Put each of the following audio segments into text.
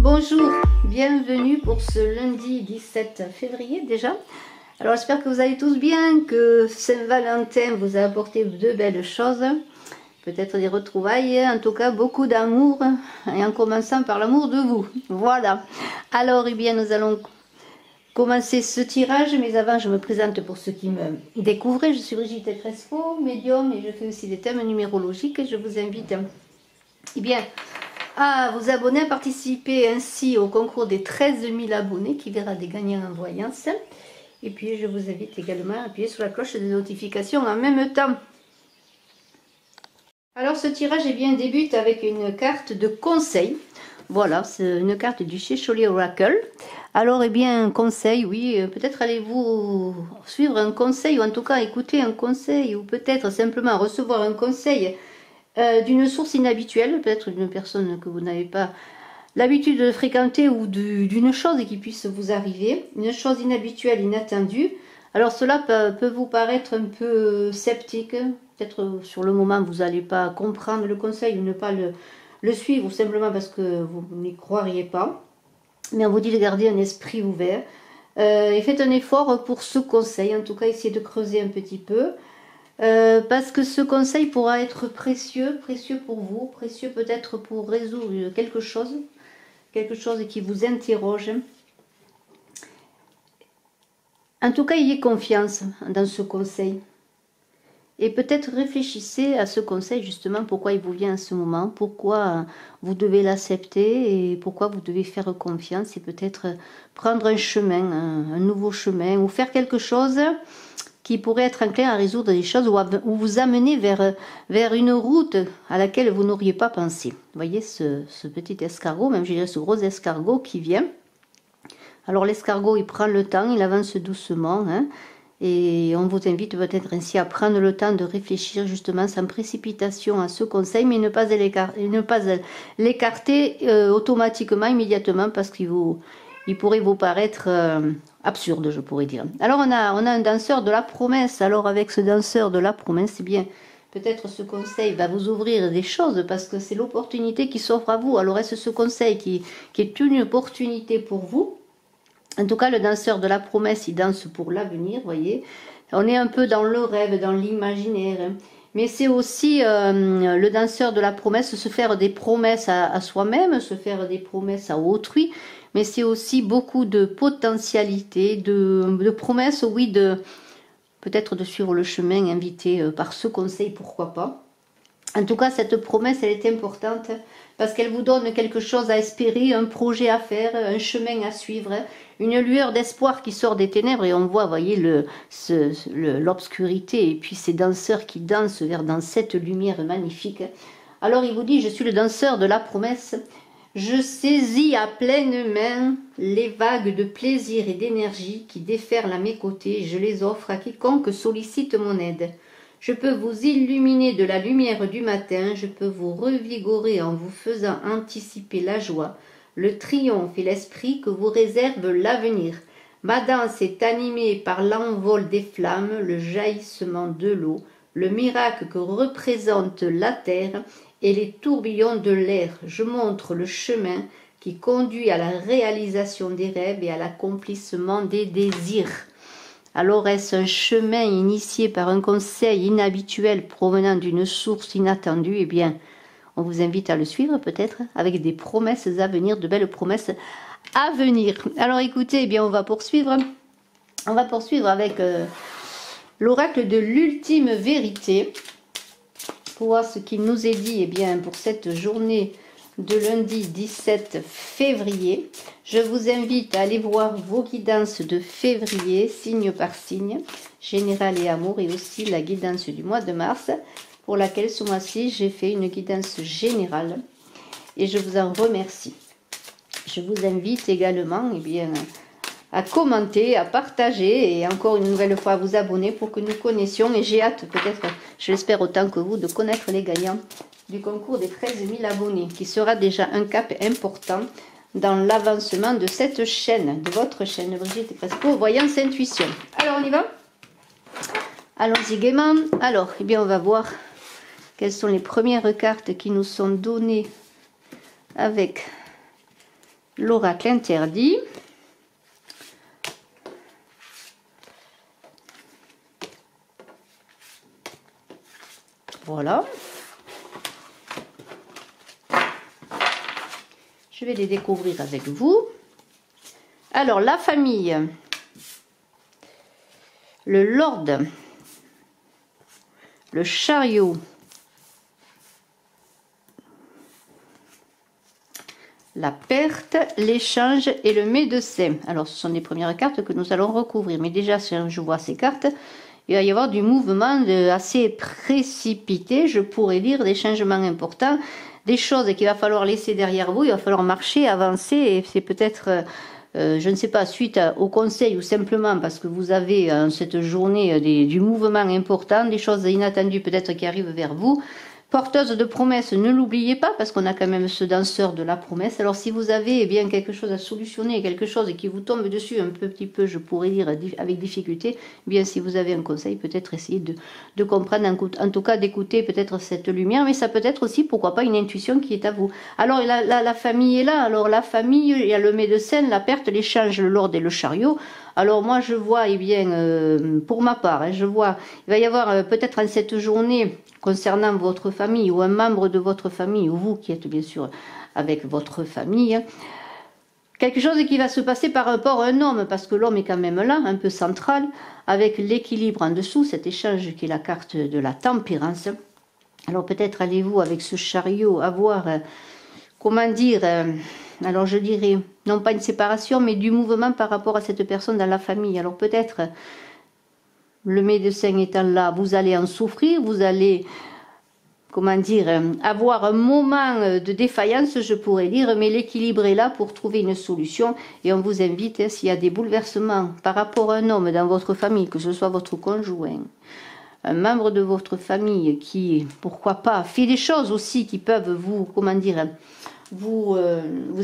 Bonjour, bienvenue pour ce lundi 17 février déjà. Alors j'espère que vous allez tous bien, que Saint-Valentin vous a apporté de belles choses, peut-être des retrouvailles, en tout cas beaucoup d'amour, et en commençant par l'amour de vous. Voilà. Alors eh bien nous allons commencer ce tirage, mais avant je me présente pour ceux qui me découvrent. Je suis Brigitte Crespo, médium, et je fais aussi des thèmes numérologiques. Je vous invite eh bien à vous abonner, à participer ainsi au concours des 13 000 abonnés qui verra des gagnants en voyance. Et puis je vous invite également à appuyer sur la cloche de notification en même temps. Alors ce tirage eh bien, débute avec une carte de conseil. Voilà, c'est une carte du Cheshire Oracle. Alors, eh bien, un conseil, oui, peut-être allez-vous suivre un conseil, ou en tout cas écouter un conseil, ou peut-être simplement recevoir un conseil d'une source inhabituelle, peut-être d'une personne que vous n'avez pas l'habitude de fréquenter, ou d'une chose qui puisse vous arriver, une chose inhabituelle, inattendue. Alors cela peut vous paraître un peu sceptique, peut-être sur le moment vous n'allez pas comprendre le conseil ou ne pas le suivre, ou simplement parce que vous n'y croiriez pas. Mais on vous dit de garder un esprit ouvert et faites un effort pour ce conseil, en tout cas essayez de creuser un petit peu. Parce que ce conseil pourra être précieux pour vous, précieux peut-être pour résoudre quelque chose qui vous interroge. En tout cas, ayez confiance dans ce conseil. Et peut-être réfléchissez à ce conseil, justement, pourquoi il vous vient à ce moment, pourquoi vous devez l'accepter et pourquoi vous devez faire confiance et peut-être prendre un chemin, un nouveau chemin, ou faire quelque chose qui pourrait être enclin à résoudre des choses ou vous amener vers une route à laquelle vous n'auriez pas pensé. Vous voyez ce petit escargot, même je dirais ce gros escargot qui vient. Alors l'escargot, il prend le temps, il avance doucement, hein, et on vous invite peut-être ainsi à prendre le temps de réfléchir justement sans précipitation à ce conseil, mais ne pas l'écarter automatiquement, immédiatement, parce qu'il pourrait vous paraître absurde, je pourrais dire. Alors on a un danseur de la promesse. Alors avec ce danseur de la promesse, eh bien, peut-être ce conseil va vous ouvrir des choses, parce que c'est l'opportunité qui s'offre à vous. Alors est-ce ce conseil qui est une opportunité pour vous? En tout cas, le danseur de la promesse, il danse pour l'avenir, voyez. On est un peu dans le rêve, dans l'imaginaire. Hein. Mais c'est aussi le danseur de la promesse, se faire des promesses à soi-même, se faire des promesses à autrui. Mais c'est aussi beaucoup de potentialité, de promesses, oui, peut-être de suivre le chemin invité par ce conseil, pourquoi pas. En tout cas, cette promesse, elle est importante parce qu'elle vous donne quelque chose à espérer, un projet à faire, un chemin à suivre, une lueur d'espoir qui sort des ténèbres. Et on voit, vous voyez, l'obscurité et puis ces danseurs qui dansent dans cette lumière magnifique. Alors, il vous dit, je suis le danseur de la promesse. Je saisis à pleine main les vagues de plaisir et d'énergie qui déferlent à mes côtés. Je les offre à quiconque sollicite mon aide. Je peux vous illuminer de la lumière du matin, je peux vous revigorer en vous faisant anticiper la joie, le triomphe et l'esprit que vous réserve l'avenir. Ma danse est animée par l'envol des flammes, le jaillissement de l'eau, le miracle que représente la terre et les tourbillons de l'air. Je montre le chemin qui conduit à la réalisation des rêves et à l'accomplissement des désirs. Alors est-ce un chemin initié par un conseil inhabituel provenant d'une source inattendue? Eh bien, on vous invite à le suivre peut-être avec des promesses à venir, de belles promesses à venir. Alors écoutez, eh bien on va poursuivre avec l'oracle de l'ultime vérité pour voir ce qu'il nous est dit eh bien, pour cette journée de lundi 17 février. Je vous invite à aller voir vos guidances de février, signe par signe, général et amour, et aussi la guidance du mois de mars, pour laquelle ce mois-ci j'ai fait une guidance générale et je vous en remercie. Je vous invite également eh bien, à commenter, à partager et encore une nouvelle fois à vous abonner pour que nous connaissions, et j'ai hâte peut-être, je l'espère autant que vous, de connaître les gagnants du concours des 13 000 abonnés, qui sera déjà un cap important dans l'avancement de cette chaîne, de votre chaîne Brigitte Crespo, Voyance Intuition. Alors on y va? Allons-y gaiement. Alors, eh bien on va voir quelles sont les premières cartes qui nous sont données avec l'oracle interdit. Voilà. Je vais les découvrir avec vous. Alors, la famille, le lord, le chariot, la perte, l'échange et le médecin. Alors, ce sont les premières cartes que nous allons recouvrir. Mais déjà, si je vois ces cartes, il va y avoir du mouvement assez précipité, je pourrais dire, des changements importants, des choses qu'il va falloir laisser derrière vous, il va falloir marcher, avancer, et c'est peut-être, je ne sais pas, suite au conseil ou simplement parce que vous avez cette journée du mouvement important, des choses inattendues peut-être qui arrivent vers vous. Porteuse de promesses, ne l'oubliez pas, parce qu'on a quand même ce danseur de la promesse. Alors si vous avez bien quelque chose à solutionner, quelque chose qui vous tombe dessus un petit peu, je pourrais dire avec difficulté, bien si vous avez un conseil, peut-être essayer de comprendre, en tout cas d'écouter peut-être cette lumière, mais ça peut être aussi, pourquoi pas, une intuition qui est à vous. Alors la famille est là, alors la famille, il y a le médecin, la perte, l'échange, le lord et le chariot. Alors moi je vois, eh bien, pour ma part, je vois, il va y avoir peut-être en cette journée, concernant votre famille ou un membre de votre famille, ou vous qui êtes bien sûr avec votre famille, quelque chose qui va se passer par rapport à un homme, parce que l'homme est quand même là, un peu central, avec l'équilibre en dessous, cet échange qui est la carte de la tempérance. Alors peut-être allez-vous avec ce chariot avoir, comment dire, alors je dirais, non pas une séparation, mais du mouvement par rapport à cette personne dans la famille. Alors peut-être, le médecin étant là, vous allez en souffrir, vous allez, comment dire, avoir un moment de défaillance, je pourrais dire, mais l'équilibre est là pour trouver une solution. Et on vous invite, s'il y a des bouleversements par rapport à un homme dans votre famille, que ce soit votre conjoint, un membre de votre famille qui, pourquoi pas, fait des choses aussi qui peuvent vous, comment dire, vous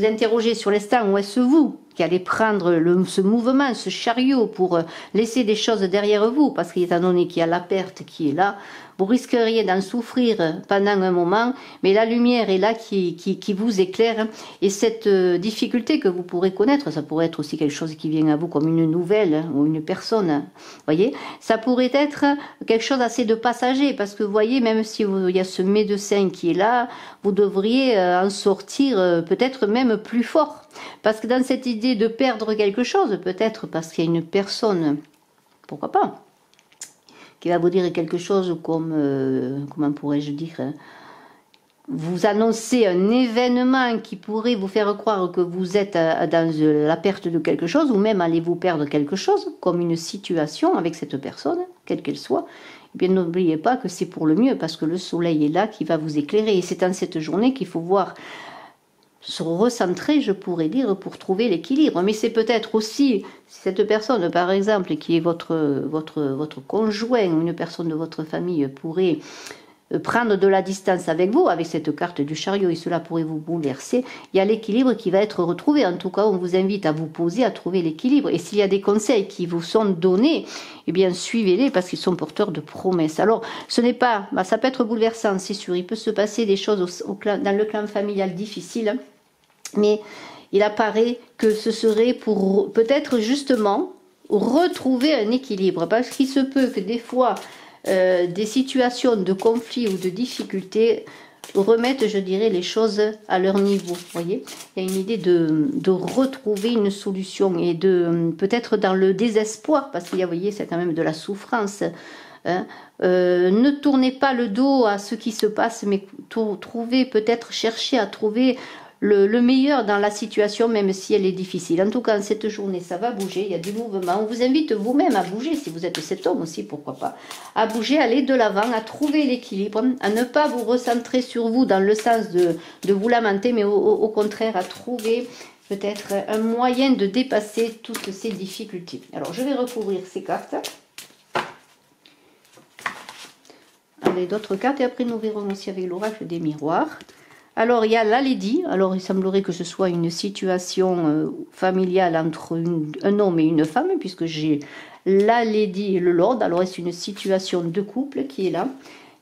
interroger sur l'instant où est-ce vous qui allez prendre ce mouvement, ce chariot pour laisser des choses derrière vous, parce qu'étant donné qu'il y a la perte qui est là, vous risqueriez d'en souffrir pendant un moment, mais la lumière est là qui vous éclaire, et cette difficulté que vous pourrez connaître, ça pourrait être aussi quelque chose qui vient à vous comme une nouvelle ou une personne, voyez, ça pourrait être quelque chose assez de passager, parce que vous voyez, même si il y a ce médecin qui est là, vous devriez en sortir peut-être même plus fort, parce que dans cette idée de perdre quelque chose, peut-être parce qu'il y a une personne, pourquoi pas, qui va vous dire quelque chose comme, comment pourrais-je dire, vous annoncer un événement qui pourrait vous faire croire que vous êtes dans la perte de quelque chose, ou même allez-vous perdre quelque chose, comme une situation avec cette personne, quelle qu'elle soit. Eh bien, n'oubliez pas que c'est pour le mieux, parce que le soleil est là qui va vous éclairer, et c'est en cette journée qu'il faut voir se recentrer, je pourrais dire, pour trouver l'équilibre. Mais c'est peut-être aussi, si cette personne, par exemple, qui est votre conjoint, ou une personne de votre famille, pourrait prendre de la distance avec vous, avec cette carte du chariot, et cela pourrait vous bouleverser, il y a l'équilibre qui va être retrouvé. En tout cas, on vous invite à vous poser, à trouver l'équilibre. Et s'il y a des conseils qui vous sont donnés, eh bien, suivez-les, parce qu'ils sont porteurs de promesses. Alors, ce n'est pas, ça peut être bouleversant, c'est sûr, il peut se passer des choses dans le clan familial difficiles, mais il apparaît que ce serait pour peut-être justement retrouver un équilibre, parce qu'il se peut que des fois des situations de conflit ou de difficulté remettent, je dirais, les choses à leur niveau. Vous voyez, il y a une idée de retrouver une solution, et de peut-être dans le désespoir, parce qu'il y a, vous voyez, c'est quand même de la souffrance. Hein. Ne tournez pas le dos à ce qui se passe, mais trouvez, peut-être chercher à trouver le meilleur dans la situation, même si elle est difficile. En tout cas, cette journée, ça va bouger, il y a du mouvement. On vous invite vous-même à bouger, si vous êtes cet homme aussi, pourquoi pas. À bouger, à aller de l'avant, à trouver l'équilibre, à ne pas vous recentrer sur vous dans le sens de vous lamenter, mais au contraire, à trouver peut-être un moyen de dépasser toutes ces difficultés. Alors, je vais recouvrir ces cartes. Avec d'autres cartes, et après nous verrons aussi avec l'oracle des miroirs. Alors, il y a la Lady. Alors, il semblerait que ce soit une situation familiale entre un homme et une femme, puisque j'ai la Lady et le Lord. Alors, c'est une situation de couple qui est là.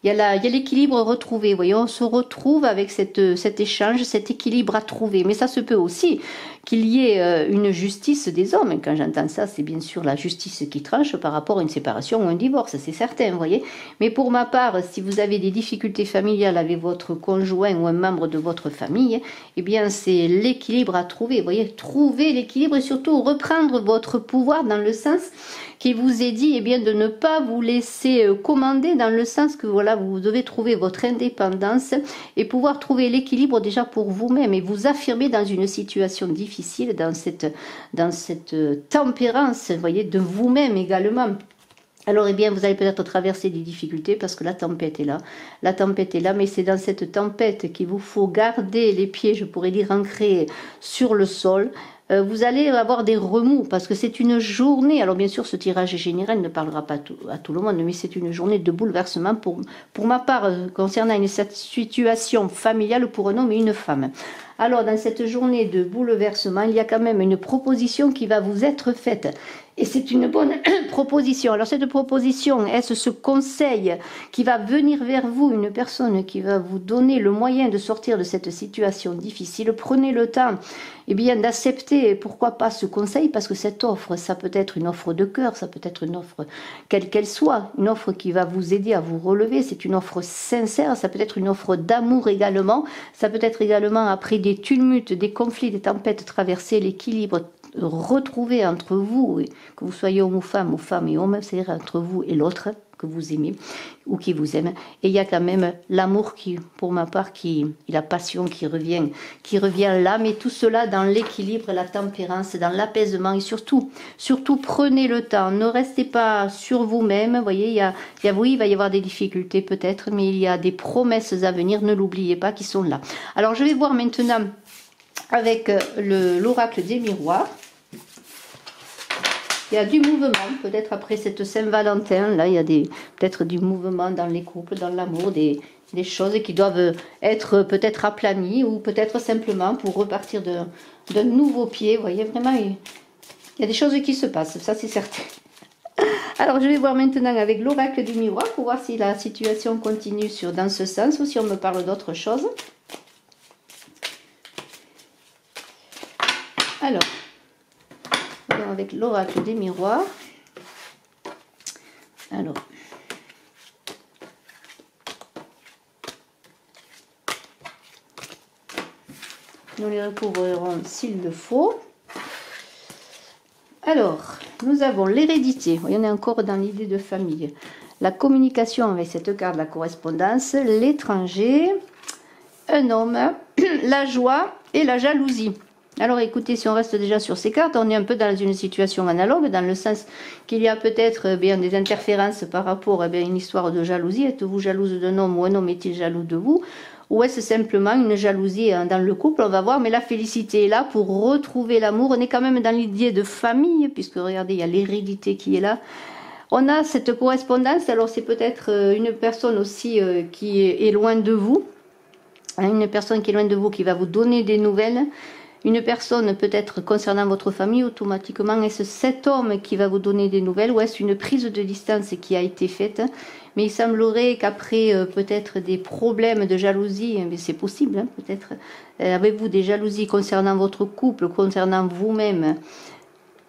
Il il y a l'équilibre retrouvé. Vous voyez, on se retrouve avec cet échange, cet équilibre à trouver. Mais ça se peut aussi qu'il y ait une justice des hommes. Et quand j'entends ça, c'est bien sûr la justice qui tranche par rapport à une séparation ou un divorce, c'est certain, vous voyez. Mais pour ma part, si vous avez des difficultés familiales avec votre conjoint ou un membre de votre famille, eh bien c'est l'équilibre à trouver. Vous voyez, trouver l'équilibre et surtout reprendre votre pouvoir dans le sens qui vous est dit, eh bien, de ne pas vous laisser commander, dans le sens que voilà, vous devez trouver votre indépendance et pouvoir trouver l'équilibre déjà pour vous-même et vous affirmer dans une situation difficile, dans cette tempérance, vous voyez, de vous-même également. Alors, eh bien, vous allez peut-être traverser des difficultés parce que la tempête est là. La tempête est là, mais c'est dans cette tempête qu'il vous faut garder les pieds, je pourrais dire, ancrés sur le sol. Vous allez avoir des remous parce que c'est une journée. Alors bien sûr, ce tirage général ne parlera pas à tout le monde, mais c'est une journée de bouleversement pour ma part concernant une situation familiale pour un homme et une femme. Alors dans cette journée de bouleversement, il y a quand même une proposition qui va vous être faite. Et c'est une bonne proposition. Alors cette proposition, est-ce ce conseil qui va venir vers vous, une personne qui va vous donner le moyen de sortir de cette situation difficile? Prenez le temps d'accepter, pourquoi pas, ce conseil, parce que cette offre, ça peut être une offre de cœur, ça peut être une offre quelle qu'elle soit, une offre qui va vous aider à vous relever, c'est une offre sincère, ça peut être une offre d'amour également, ça peut être également après des tumultes, des conflits, des tempêtes traversées, l'équilibre retrouver entre vous, que vous soyez homme ou femme et homme, c'est-à-dire entre vous et l'autre que vous aimez ou qui vous aime. Et il y a quand même l'amour qui, pour ma part, la passion qui revient là, mais tout cela dans l'équilibre, la tempérance, dans l'apaisement et surtout prenez le temps, ne restez pas sur vous-même. Vous voyez, oui, il va y avoir des difficultés peut-être, mais il y a des promesses à venir, ne l'oubliez pas, qui sont là. Alors je vais voir maintenant avec l'oracle des miroirs. Il y a du mouvement, peut-être après cette Saint-Valentin, là, il y a peut-être du mouvement dans les couples, dans l'amour, des choses qui doivent être peut-être aplanies ou peut-être simplement pour repartir d'un nouveau pied. Vous voyez, vraiment, il y a des choses qui se passent, ça c'est certain. Alors, je vais voir maintenant avec l'oracle du miroir pour voir si la situation continue dans ce sens ou si on me parle d'autre chose. Alors, voyons avec l'oracle des miroirs. Alors, nous les recouvrirons s'il le faut. Alors, nous avons l'hérédité. On est encore dans l'idée de famille. La communication avec cette carte, la correspondance, l'étranger, un homme, la joie et la jalousie. Alors écoutez, si on reste déjà sur ces cartes, on est un peu dans une situation analogue, dans le sens qu'il y a peut-être des interférences par rapport à une histoire de jalousie. Êtes-vous jalouse d'un homme ou un homme est-il jaloux de vous? Ou est-ce simplement une jalousie dans le couple? On va voir, mais la félicité est là pour retrouver l'amour. On est quand même dans l'idée de famille, puisque regardez, il y a l'hérédité qui est là. On a cette correspondance, alors c'est peut-être une personne aussi qui est loin de vous, une personne qui est loin de vous qui va vous donner des nouvelles. Une personne peut-être concernant votre famille, automatiquement, est-ce cet homme qui va vous donner des nouvelles ou est-ce une prise de distance qui a été faite? Mais il semblerait qu'après peut-être des problèmes de jalousie, mais c'est possible, hein, peut-être, avez-vous des jalousies concernant votre couple, concernant vous-même,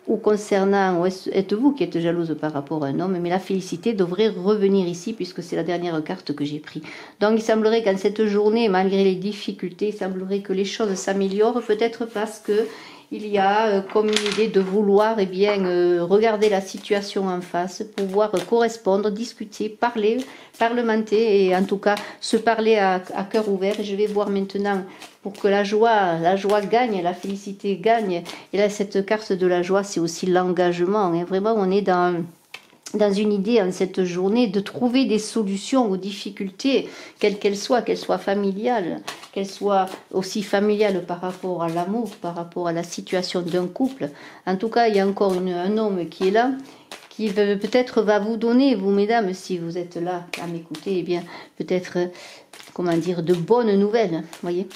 ou concernant, êtes-vous qui êtes jalouse par rapport à un homme, mais la félicité devrait revenir ici puisque c'est la dernière carte que j'ai prise. Donc il semblerait qu'en cette journée, malgré les difficultés, il semblerait que les choses s'améliorent, peut-être parce que il y a comme une idée de vouloir regarder la situation en face, pouvoir correspondre, discuter, parler, parlementer et en tout cas se parler à cœur ouvert. Et je vais voir maintenant pour que la joie gagne, la félicité gagne. Et là, cette carte de la joie, c'est aussi l'engagement. Et vraiment, on est dans une idée en cette journée de trouver des solutions aux difficultés, quelles qu'elles soient familiales, qu'elles soient aussi familiales par rapport à l'amour, par rapport à la situation d'un couple. En tout cas, il y a encore un homme qui est là, qui peut-être va vous donner, vous mesdames, si vous êtes là à m'écouter, eh bien peut-être, comment dire, de bonnes nouvelles, voyez.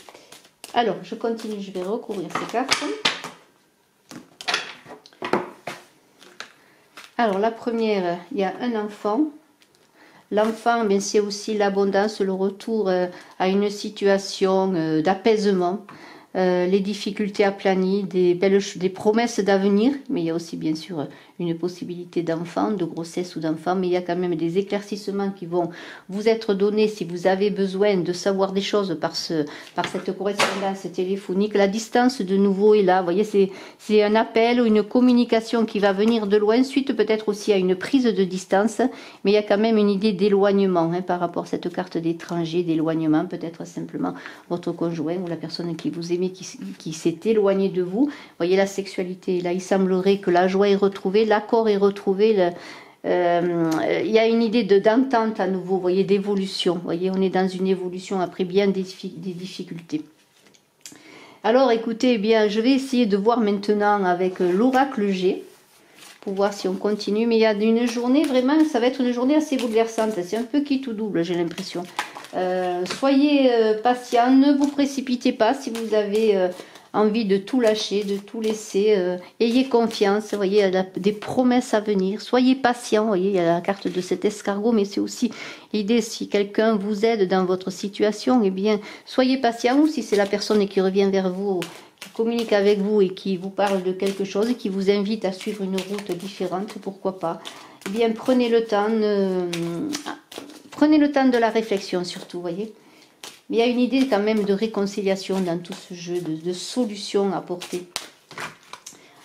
Alors, je continue, je vais recouvrir ces cartes. Alors, la première, il y a un enfant. L'enfant, bien c'est aussi l'abondance, le retour à une situation d'apaisement. Les difficultés aplanies, des promesses d'avenir, mais il y a aussi bien sûr une possibilité d'enfant, de grossesse ou d'enfant, mais il y a quand même des éclaircissements qui vont vous être donnés si vous avez besoin de savoir des choses par cette correspondance téléphonique. La distance de nouveau est là, vous voyez, c'est un appel ou une communication qui va venir de loin, suite peut-être aussi à une prise de distance, mais il y a quand même une idée d'éloignement par rapport à cette carte d'étranger, d'éloignement, peut-être simplement votre conjoint ou la personne qui vous aimait qui s'est éloignée de vous. Vous voyez la sexualité, là il semblerait que la joie est retrouvée, l'accord est retrouvé, il y a une idée d'entente à nouveau, vous voyez, d'évolution. Vous voyez, on est dans une évolution après bien des difficultés. Alors écoutez, eh bien, je vais essayer de voir maintenant avec l'oracle G, pour voir si on continue. Mais il y a une journée, vraiment, ça va être une journée assez bouleversante. C'est un peu quitte ou double, j'ai l'impression. Soyez patient, ne vous précipitez pas si vous avez envie de tout lâcher, de tout laisser. Ayez confiance, vous voyez, il y a des promesses à venir. Soyez patient, vous voyez, il y a la carte de cet escargot, mais c'est aussi l'idée, si quelqu'un vous aide dans votre situation, eh bien, soyez patient, ou si c'est la personne qui revient vers vous, qui communique avec vous et qui vous parle de quelque chose et qui vous invite à suivre une route différente, pourquoi pas. Eh bien, prenez le temps de la réflexion surtout, vous voyez. Mais il y a une idée quand même de réconciliation dans tout ce jeu, de solutions apportées.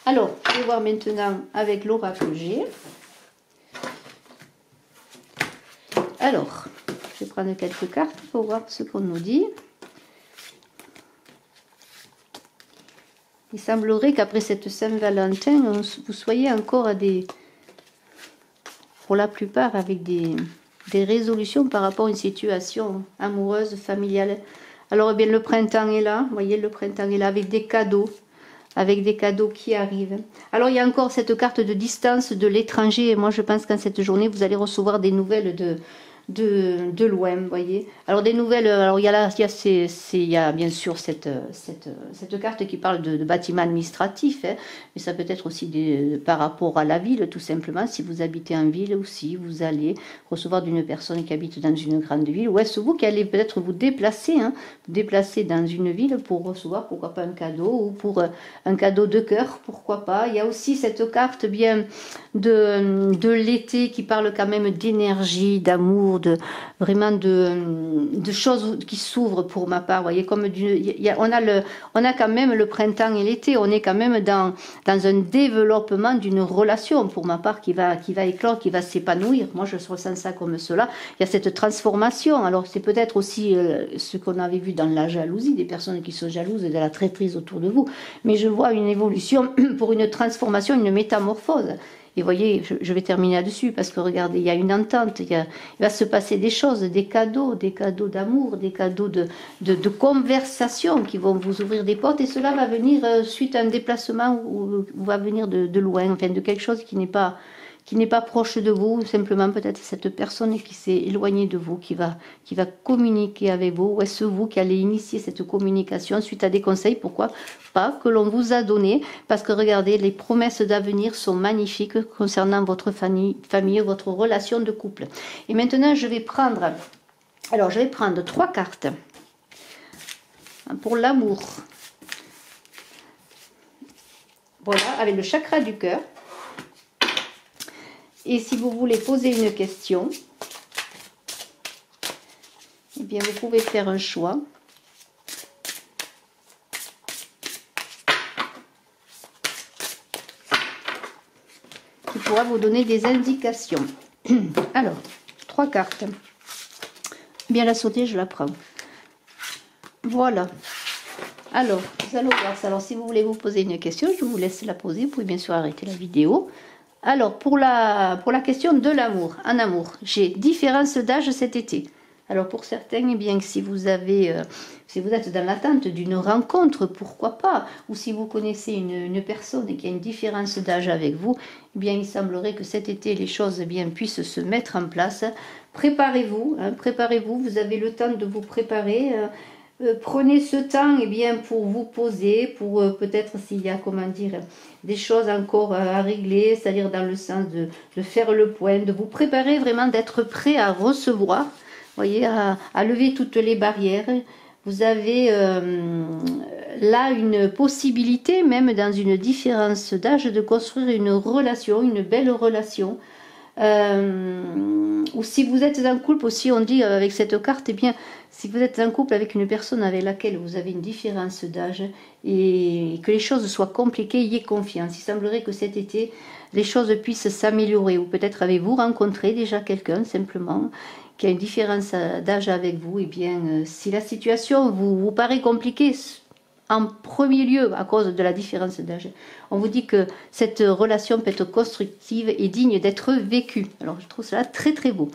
Alors, je vais voir maintenant avec l'oracle G. Alors, je vais prendre quelques cartes pour voir ce qu'on nous dit. Il semblerait qu'après cette Saint-Valentin, vous soyez encore pour la plupart avec des résolutions par rapport à une situation amoureuse, familiale. Alors, eh bien, le printemps est là. Vous voyez, le printemps est là avec des cadeaux qui arrivent. Alors, il y a encore cette carte de distance de l'étranger. Et moi, je pense qu'en cette journée, vous allez recevoir des nouvelles de loin, vous voyez. Alors des nouvelles, alors il y a bien sûr cette carte qui parle de bâtiments administratifs, mais ça peut être aussi par rapport à la ville, tout simplement, si vous habitez en ville ou si vous allez recevoir d'une personne qui habite dans une grande ville, ou est-ce vous qui allez peut-être vous déplacer dans une ville pour recevoir, pourquoi pas un cadeau, ou pour un cadeau de cœur, pourquoi pas. Il y a aussi cette carte bien de l'été qui parle quand même d'énergie, d'amour, vraiment de choses qui s'ouvrent pour ma part, vous voyez, comme on a quand même le printemps et l'été, on est quand même dans un développement d'une relation pour ma part qui va éclore, qui va s'épanouir. Moi je ressens ça comme cela. Il y a cette transformation. Alors c'est peut-être aussi ce qu'on avait vu dans la jalousie, des personnes qui sont jalouses et de la traîtrise autour de vous, mais je vois une évolution pour une transformation, une métamorphose. Et vous voyez, je vais terminer là-dessus parce que regardez, il y a une entente, il va se passer des choses, des cadeaux d'amour, des cadeaux de conversation qui vont vous ouvrir des portes, et cela va venir suite à un déplacement ou va venir de loin, enfin de quelque chose qui n'est pas proche de vous, simplement peut-être cette personne qui s'est éloignée de vous, qui va communiquer avec vous, ou est-ce vous qui allez initier cette communication suite à des conseils, pourquoi pas, que l'on vous a donné, parce que regardez, les promesses d'avenir sont magnifiques concernant votre famille, votre relation de couple. Et maintenant, je vais prendre 3 cartes pour l'amour. Voilà, avec le chakra du cœur. Et si vous voulez poser une question, eh bien vous pouvez faire un choix. Qui pourra vous donner des indications. Alors, 3 cartes. Bien la sauter, je la prends. Voilà. Alors, nous allons voir ça. Alors, si vous voulez vous poser une question, je vous laisse la poser. Vous pouvez bien sûr arrêter la vidéo. Alors, pour la question de l'amour, en amour, j'ai différence d'âge cet été. Alors, pour certains, eh bien, si vous êtes dans l'attente d'une rencontre, pourquoi pas, ou si vous connaissez une personne qui a une différence d'âge avec vous, eh bien, il semblerait que cet été, les choses puissent se mettre en place. Préparez-vous, préparez-vous, vous avez le temps de vous préparer. Prenez ce temps bien, pour vous poser, pour peut-être s'il y a, comment dire, des choses encore à régler, c'est-à-dire dans le sens de faire le point, de vous préparer vraiment, d'être prêt à recevoir, voyez, à lever toutes les barrières. Vous avez là une possibilité, même dans une différence d'âge, de construire une relation, une belle relation. Ou si vous êtes en couple aussi, on dit avec cette carte, bien, si vous êtes en couple avec une personne avec laquelle vous avez une différence d'âge et que les choses soient compliquées, ayez confiance. Il semblerait que cet été, les choses puissent s'améliorer. Ou peut-être avez-vous rencontré déjà quelqu'un simplement qui a une différence d'âge avec vous. Et bien, si la situation vous paraît compliquée, en premier lieu à cause de la différence d'âge, on vous dit que cette relation peut être constructive et digne d'être vécue. Alors je trouve cela très très beau.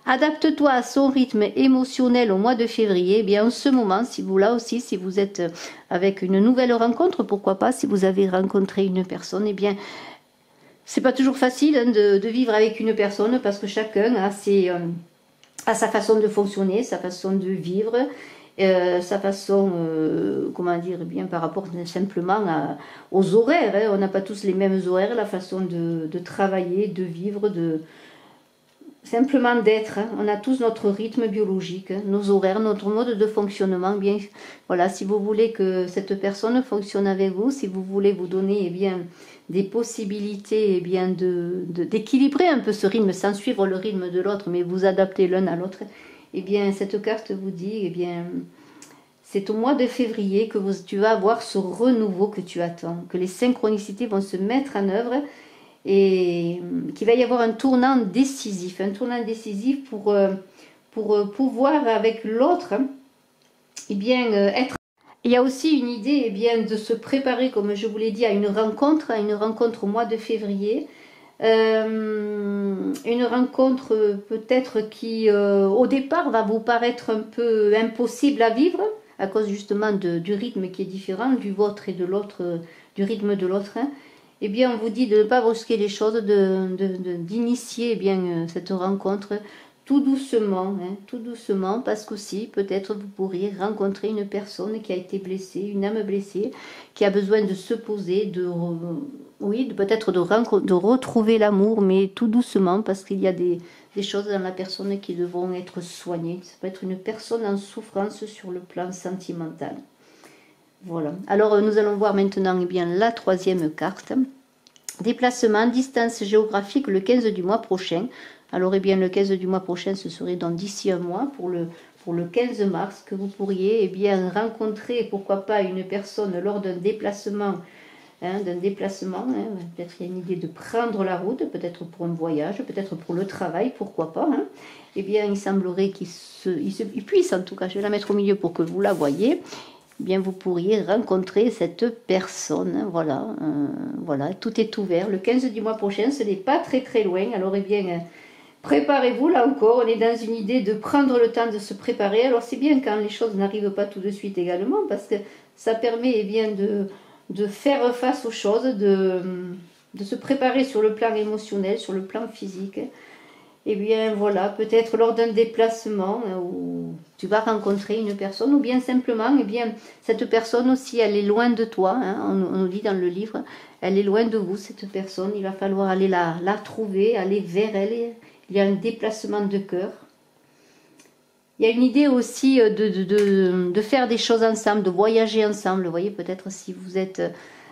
Adapte-toi à son rythme émotionnel au mois de février. Eh bien en ce moment, si vous là aussi, si vous êtes avec une nouvelle rencontre, pourquoi pas, si vous avez rencontré une personne, eh bien c'est pas toujours facile hein, de vivre avec une personne parce que chacun a sa façon de fonctionner, sa façon de vivre. Sa façon, comment dire, bien par rapport simplement aux horaires. Hein. On n'a pas tous les mêmes horaires, la façon de travailler, de vivre, simplement d'être. Hein. On a tous notre rythme biologique, hein, nos horaires, notre mode de fonctionnement. Bien, voilà, si vous voulez que cette personne fonctionne avec vous, si vous voulez vous donner bien, des possibilités bien, d'équilibrer un peu ce rythme sans suivre le rythme de l'autre, mais vous adapter l'un à l'autre, eh bien, cette carte vous dit, eh bien, c'est au mois de février que tu vas avoir ce renouveau que tu attends, que les synchronicités vont se mettre en œuvre et qu'il va y avoir un tournant décisif pour pouvoir avec l'autre, eh bien, être. Il y a aussi une idée eh bien, de se préparer, comme je vous l'ai dit, à une rencontre au mois de février. Une rencontre peut-être qui au départ va vous paraître un peu impossible à vivre à cause justement du rythme qui est différent du vôtre et de l'autre, du rythme de l'autre. Hein. Eh bien on vous dit de ne pas brusquer les choses, d'initier eh bien cette rencontre tout doucement, parce qu'aussi peut-être vous pourriez rencontrer une personne qui a été blessée, une âme blessée, qui a besoin de se poser, peut-être de retrouver l'amour, mais tout doucement, parce qu'il y a des choses dans la personne qui devront être soignées. Ça peut être une personne en souffrance sur le plan sentimental. Voilà. Alors nous allons voir maintenant eh bien, la troisième carte. Déplacement, distance géographique le 15 du mois prochain. Alors, eh bien, le 15 du mois prochain, ce serait donc d'ici un mois, pour le 15 mars, que vous pourriez eh bien, rencontrer, pourquoi pas, une personne lors d'un déplacement. Peut-être il y a une idée de prendre la route, peut-être pour un voyage, peut-être pour le travail, pourquoi pas. Hein. Eh bien, il semblerait qu'il puisse, en tout cas, je vais la mettre au milieu pour que vous la voyez. Eh bien, vous pourriez rencontrer cette personne. Voilà, voilà, tout est ouvert. Le 15 du mois prochain, ce n'est pas très très loin. Alors, eh bien, préparez-vous, là encore, on est dans une idée de prendre le temps de se préparer. Alors c'est bien quand les choses n'arrivent pas tout de suite également, parce que ça permet eh bien, de faire face aux choses, de se préparer sur le plan émotionnel, sur le plan physique. Eh bien voilà, peut-être lors d'un déplacement où tu vas rencontrer une personne, ou bien simplement, eh bien, cette personne aussi, elle est loin de toi, hein, on nous dit dans le livre, elle est loin de vous, cette personne, il va falloir aller la trouver, aller vers elle. Il y a un déplacement de cœur. Il y a une idée aussi de faire des choses ensemble, de voyager ensemble. Vous voyez, peut-être si vous êtes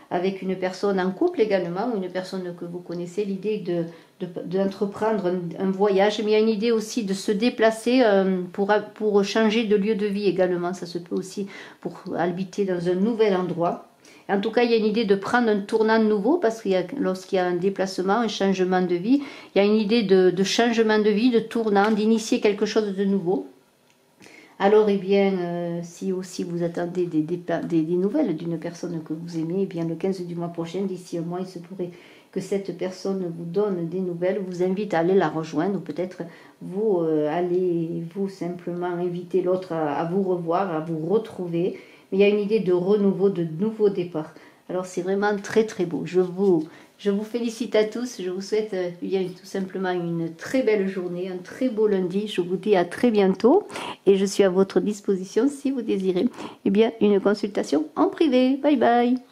avec une personne en couple également, ou une personne que vous connaissez, l'idée d'entreprendre un voyage. Mais il y a une idée aussi de se déplacer pour changer de lieu de vie également. Ça se peut aussi pour habiter dans un nouvel endroit. En tout cas, il y a une idée de prendre un tournant nouveau, parce que lorsqu'il y a un déplacement, un changement de vie, il y a une idée de changement de vie, de tournant, d'initier quelque chose de nouveau. Alors, eh bien, si aussi vous attendez des nouvelles d'une personne que vous aimez, eh bien, le 15 du mois prochain, d'ici un mois, il se pourrait que cette personne vous donne des nouvelles, vous invite à aller la rejoindre, ou peut-être vous allez simplement inviter l'autre à vous revoir, à vous retrouver. Mais il y a une idée de renouveau, de nouveau départ. Alors c'est vraiment très très beau. Je vous Je vous félicite à tous, je vous souhaite bien, tout simplement une très belle journée, un très beau lundi. Je vous dis à très bientôt et je suis à votre disposition si vous désirez une consultation en privé. Bye bye.